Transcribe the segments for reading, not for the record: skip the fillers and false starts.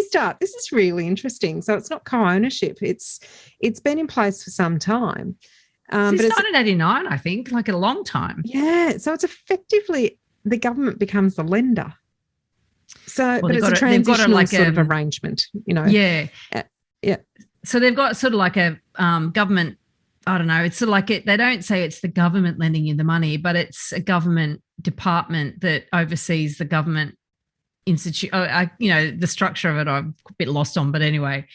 Keystart. This is really interesting. So it's not co-ownership. It's been in place for some time. Since 1989, I think, like a long time. Yeah. So it's effectively the government becomes the lender. So, Well, but it's a transitional sort of arrangement, you know. Yeah. Yeah. So they've got sort of like a government, I don't know, it's sort of like they don't say it's the government lending you the money, but it's a government department that oversees the government institute. The structure of it I'm a bit lost on, but anyway,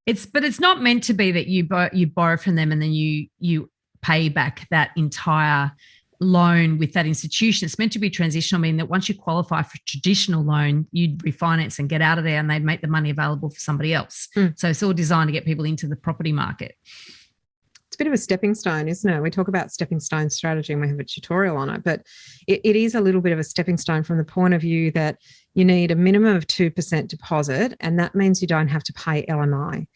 it's not meant to be that you borrow from them and then you pay back that entire loan with that institution. It's meant to be transitional, meaning that once you qualify for a traditional loan, you'd refinance and get out of there and they'd make the money available for somebody else. So it's all designed to get people into the property market. It's a bit of a stepping stone, isn't it? We talk about stepping stone strategy and we have a tutorial on it, but it is a little bit of a stepping stone from the point of view that you need a minimum of 2% deposit, and that means you don't have to pay LMI.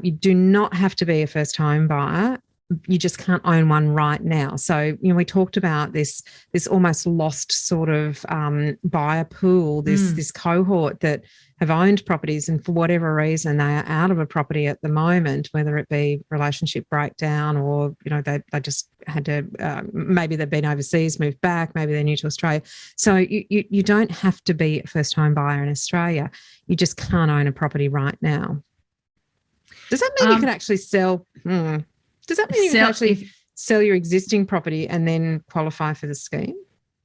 You do not have to be a first home buyer. You just can't own one right now. So, we talked about this almost lost sort of buyer pool, this cohort that have owned properties and for whatever reason they are out of a property at the moment, whether it be relationship breakdown or, they just had to, maybe they've been overseas, moved back, maybe they're new to Australia. So you don't have to be a first home buyer in Australia. You just can't own a property right now. Does that mean you can actually sell? Does that mean you can actually sell your existing property and then qualify for the scheme?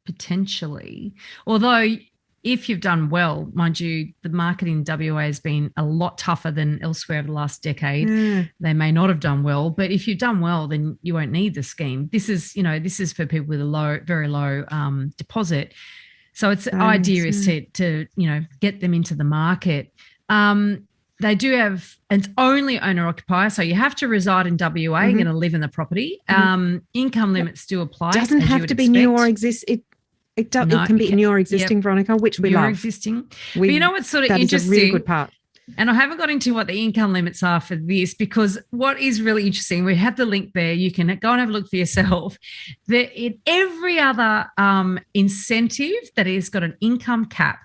Potentially. Although if you've done well, mind you, the market in WA has been a lot tougher than elsewhere over the last decade. They may not have done well, but if you've done well, then you won't need the scheme. This is for people with a very low deposit. So its idea is to get them into the market. They do have, it's only owner-occupier, so you have to reside in WA and going to live in the property. Income limits do apply. It doesn't have to be new or exist. It can be new or existing, Veronica, which we love. Existing. But you know what's sort of interesting? That is a really good part. And I haven't got into what the income limits are for this, because what is really interesting, we have the link there. You can go and have a look for yourself. Every other incentive that has got an income cap,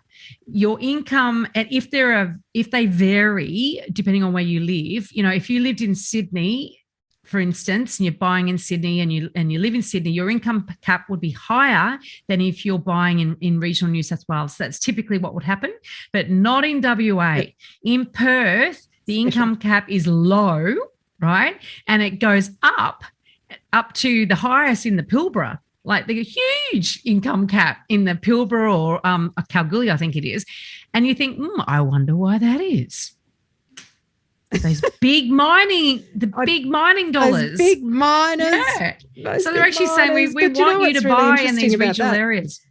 your income, and if they vary depending on where you live, if you lived in Sydney, for instance, and you're buying in Sydney and you live in Sydney, your income cap would be higher than if you're buying in regional New South Wales. That's typically what would happen, but not in WA. In Perth, the income cap is low, right? And it goes up to the highest in the Pilbara. Like the huge income cap in the Pilbara or Kalgoorlie, I think it is. And you think, I wonder why that is. Those big mining dollars. Those big miners. Yeah. So they're actually saying we want you to buy in these regional areas.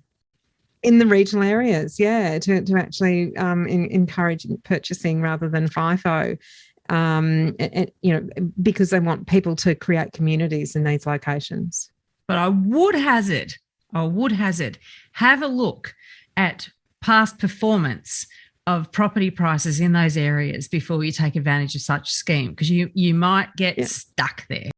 In the regional areas, yeah, to actually encourage purchasing rather than FIFO. Because they want people to create communities in these locations. But I would hazard, have a look at past performance of property prices in those areas before you take advantage of such a scheme, because you might get stuck there.